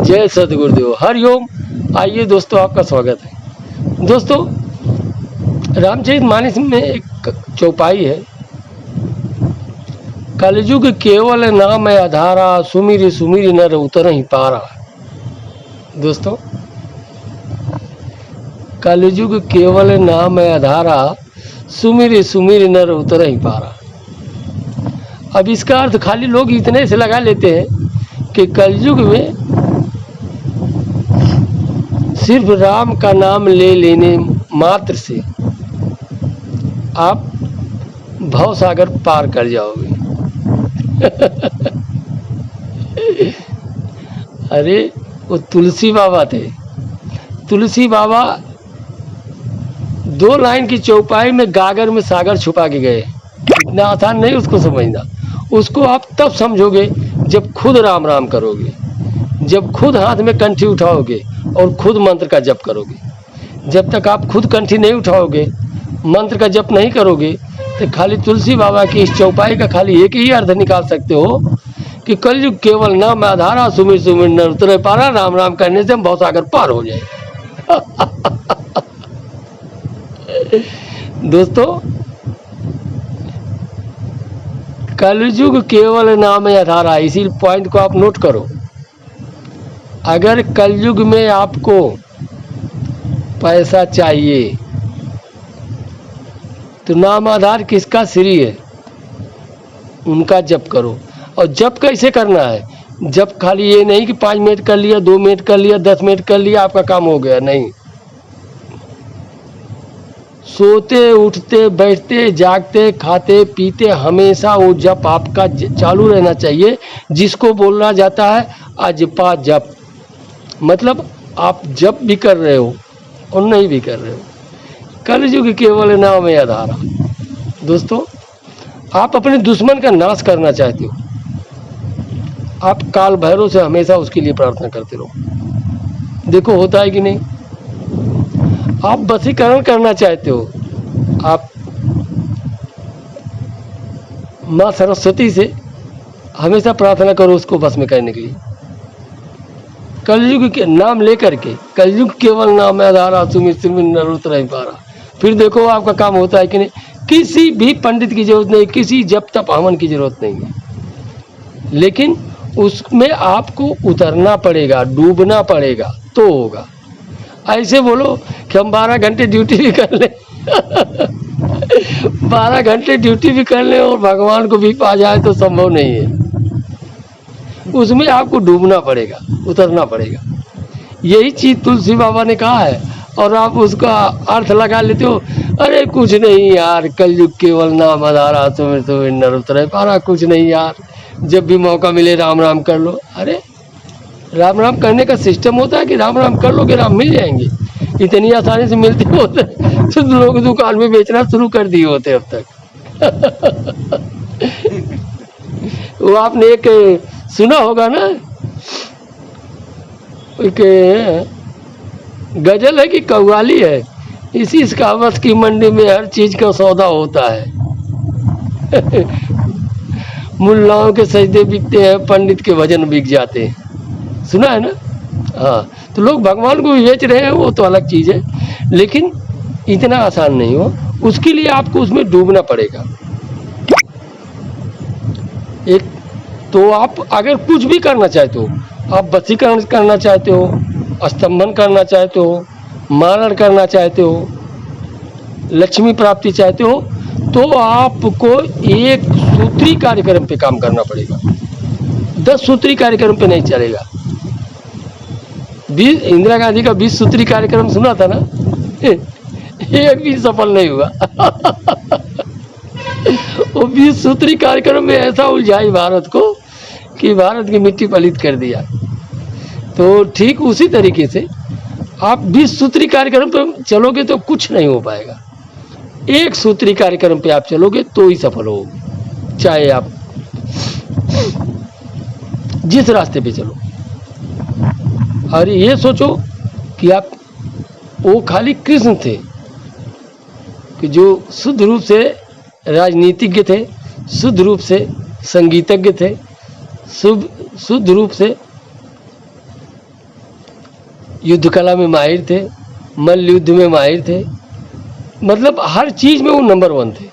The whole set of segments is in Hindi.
जय सद्गुरुदेव, हरिओम। आइए दोस्तों, आपका स्वागत है। दोस्तों, रामचरितमानस में एक चौपाई है, कलयुग केवल नाम आधारा, सुमिर सुमिर नर उतर ही पारा। दोस्तों, कलयुग केवल नाम आधारा, सुमिर सुमिर नर उतर ही पारा। अब इसका अर्थ खाली लोग इतने से लगा लेते हैं कि कलयुग में सिर्फ राम का नाम ले लेने मात्र से आप भवसागर पार कर जाओगे। अरे वो तुलसी बाबा थे। तुलसी बाबा 2 लाइन की चौपाई में गागर में सागर छुपा के गए। इतना आसान नहीं उसको समझना। उसको आप तब समझोगे जब खुद राम राम करोगे, जब खुद हाथ में कंठी उठाओगे और खुद मंत्र का जप करोगे। जब तक आप खुद कंठी नहीं उठाओगे, मंत्र का जप नहीं करोगे, तो खाली तुलसी बाबा की इस चौपाई का खाली एक ही अर्थ निकाल सकते हो कि कलयुग केवल नाम आधारा, सुमिर सुमिर नर उतरे पारा। राम राम करने से हम भवसागर पार हो जाए। दोस्तों, कलयुग केवल नाम आधारा, इसी पॉइंट को आप नोट करो। अगर कलयुग में आपको पैसा चाहिए तो नाम आधार किसका? श्री है, उनका जप करो। और जप कैसे करना है? जप खाली ये नहीं कि 5 मिनट कर लिया, 2 मिनट कर लिया, 10 मिनट कर लिया, आपका काम हो गया। नहीं, सोते उठते बैठते जागते खाते पीते हमेशा वो जप आपका चालू रहना चाहिए, जिसको बोलना जाता है अजपा जप। मतलब आप जप भी कर रहे हो और नहीं भी कर रहे हो। कलयुग केवल नाम आधारा। दोस्तों, आप अपने दुश्मन का नाश करना चाहते हो, आप काल भैरव से हमेशा उसके लिए प्रार्थना करते रहो। देखो होता है कि नहीं। आप वशीकरण करना चाहते हो, आप माँ सरस्वती से हमेशा प्रार्थना करो उसको बस में करने के लिए। कलयुग के नाम लेकर के, कलयुग केवल नाम आधारा, सुमिर सुमिर नर उतर ही पारा। फिर देखो आपका काम होता है कि नहीं। किसी भी पंडित की जरूरत नहीं, किसी जप तप हवन की जरूरत नहीं है, लेकिन उसमें आपको उतरना पड़ेगा, डूबना पड़ेगा तो होगा। ऐसे बोलो कि हम 12 घंटे ड्यूटी भी कर लें 12 घंटे ड्यूटी भी कर लें और भगवान को भी पा जाए तो संभव नहीं है। उसमें आपको डूबना पड़ेगा, उतरना पड़ेगा। यही चीज तुलसी बाबा ने कहा है और आप उसका अर्थ लगा लेते हो, अरे कुछ नहीं यार, कलयुग केवल नाम आधारा, सुमिर सुमिर नर उतरे पारा। कुछ नहीं यार, जब भी मौका मिले राम राम कर लो। अरे राम राम करने का सिस्टम होता है कि राम राम कर लोगे राम मिल जाएंगे। इतनी आसानी से मिलते होते तो लोग दुकान में बेचना शुरू कर दिए होते अब तक। वो आपने एक सुना होगा ना, एक गजल है कि कव्वाली है, इसी कहावत की मंडी में हर चीज का सौदा होता है। मुल्लाओं के सजदे बिकते हैं, पंडित के भजन बिक जाते हैं। सुना है ना? हाँ, तो लोग भगवान को बेच रहे हैं, वो तो अलग चीज है, लेकिन इतना आसान नहीं हो। उसके लिए आपको उसमें डूबना पड़ेगा। एक तो आप अगर कुछ भी करना चाहते हो, आप वशीकरण करना चाहते हो, स्तंभन करना चाहते हो, मारण करना चाहते हो, लक्ष्मी प्राप्ति चाहते हो, तो आपको एक सूत्री कार्यक्रम पे काम करना पड़ेगा। 10 सूत्री कार्यक्रम पे नहीं चलेगा। इंदिरा गांधी का 20 सूत्री कार्यक्रम सुना था ना, एक भी सफल नहीं हुआ। वो 20 सूत्री कार्यक्रम में ऐसा उलझाई भारत को कि भारत की मिट्टी पलीत कर दिया। तो ठीक उसी तरीके से आप 20 सूत्री कार्यक्रम पे चलोगे तो कुछ नहीं हो पाएगा। एक सूत्री कार्यक्रम पे आप चलोगे तो ही सफल होगे, चाहे आप जिस रास्ते पे चलो। और ये सोचो कि आप वो खाली कृष्ण थे कि जो शुद्ध रूप से राजनीतिज्ञ थे, शुद्ध रूप से संगीतज्ञ थे, शुद्ध रूप से युद्ध कला में माहिर थे, मल्ल युद्ध में माहिर थे, मतलब हर चीज़ में वो नंबर 1 थे।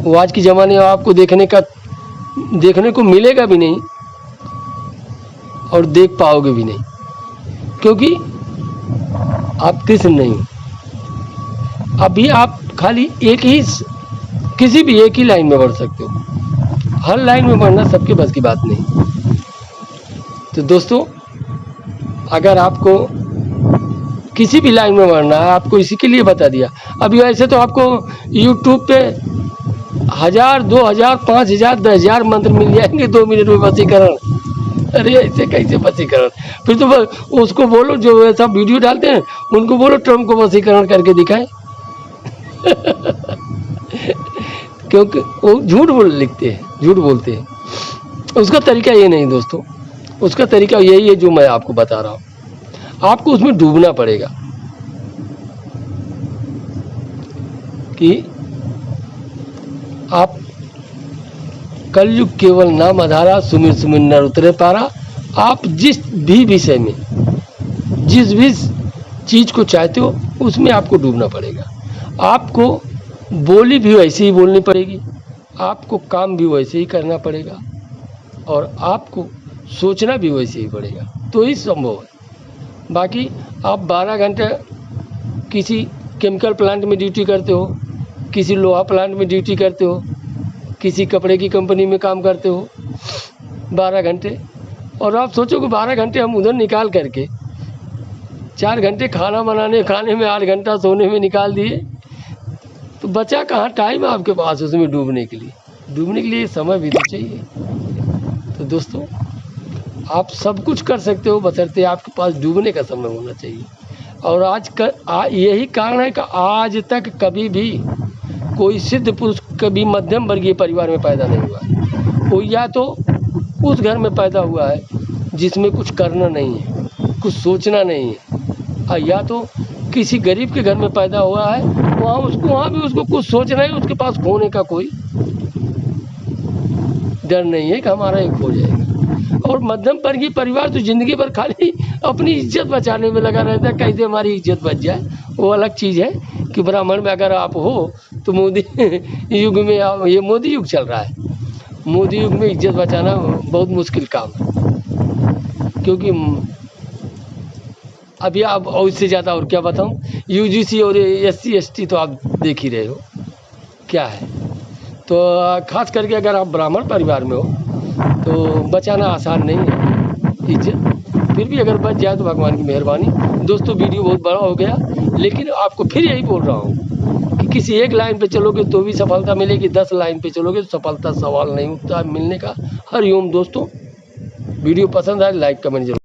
वो आज के ज़माने में आपको देखने को मिलेगा भी नहीं और देख पाओगे भी नहीं, क्योंकि आप कृष्ण नहीं हो। अभी आप खाली किसी भी एक ही लाइन में बढ़ सकते हो, हर लाइन में बढ़ना सबके बस की बात नहीं। तो दोस्तों, अगर आपको किसी भी लाइन में बढ़ना है, आपको इसी के लिए बता दिया। अभी ऐसे तो आपको YouTube पे 1000, 2000, 5000, 10,000 मंत्र मिल जाएंगे 2 मिनट में वशीकरण। अरे ऐसे कैसे वशीकरण? फिर तो उसको बोलो, जो ऐसा वीडियो डालते हैं उनको बोलो ट्रम्प को वशीकरण करके दिखाएं। क्योंकि वो झूठ बोलते हैं। उसका तरीका ये नहीं दोस्तों, उसका तरीका यही है जो मैं आपको बता रहा हूँ। आपको उसमें डूबना पड़ेगा कि आप कलयुग केवल नाम आधारा, सुमिर सुमिर नर उतरे पारा। आप जिस भी विषय में, जिस भी चीज़ को चाहते हो उसमें आपको डूबना पड़ेगा। आपको बोली भी वैसे ही बोलनी पड़ेगी, आपको काम भी वैसे ही करना पड़ेगा, और आपको सोचना भी वैसे ही पड़ेगा, तो ही संभव है। बाकी आप 12 घंटे किसी केमिकल प्लांट में ड्यूटी करते हो, किसी लोहा प्लांट में ड्यूटी करते हो, किसी कपड़े की कंपनी में काम करते हो 12 घंटे, और आप सोचो कि 12 घंटे हम उधर निकाल करके 4 घंटे खाने में 8 घंटा सोने में निकाल दिए, तो बचा कहाँ टाइम आपके पास उसमें डूबने के लिए समय भी तो चाहिए। तो दोस्तों, आप सब कुछ कर सकते हो, बशर्ते आपके पास डूबने का समय होना चाहिए। और यही कारण है कि आज तक कभी भी कोई सिद्ध पुरुष कभी मध्यम वर्गीय परिवार में पैदा नहीं हुआ। वो या तो उस घर में पैदा हुआ है जिसमें कुछ करना नहीं है, कुछ सोचना नहीं है, और या तो किसी गरीब के घर में पैदा हुआ है, वहाँ भी उसको कुछ सोचना है, उसके पास खोने का कोई डर नहीं है कि हमारा एक खो जाएगा। और मध्यम वर्गीय परिवार तो जिंदगी भर खाली अपनी इज्जत बचाने में लगा रहता है, कैसे हमारी इज्जत बच जाए। वो अलग चीज़ है कि ब्राह्मण में अगर आप हो तो मोदी युग में, ये मोदी युग चल रहा है, मोदी युग में इज्जत बचाना बहुत मुश्किल काम है। क्योंकि अभी आप और इससे ज़्यादा और क्या बताऊं, UGC और SC ST तो आप देख ही रहे हो क्या है। तो खास करके अगर आप ब्राह्मण परिवार में हो तो बचाना आसान नहीं है इज्जत। फिर भी अगर बच जाए तो भगवान की मेहरबानी। दोस्तों, वीडियो बहुत बड़ा हो गया, लेकिन आपको फिर यही बोल रहा हूँ कि किसी एक लाइन पे चलोगे तो भी सफलता मिलेगी, 10 लाइन पे चलोगे तो सफलता सवाल नहीं उठता मिलने का। हरिओम दोस्तों, वीडियो पसंद आए लाइक कमेंट जरूर।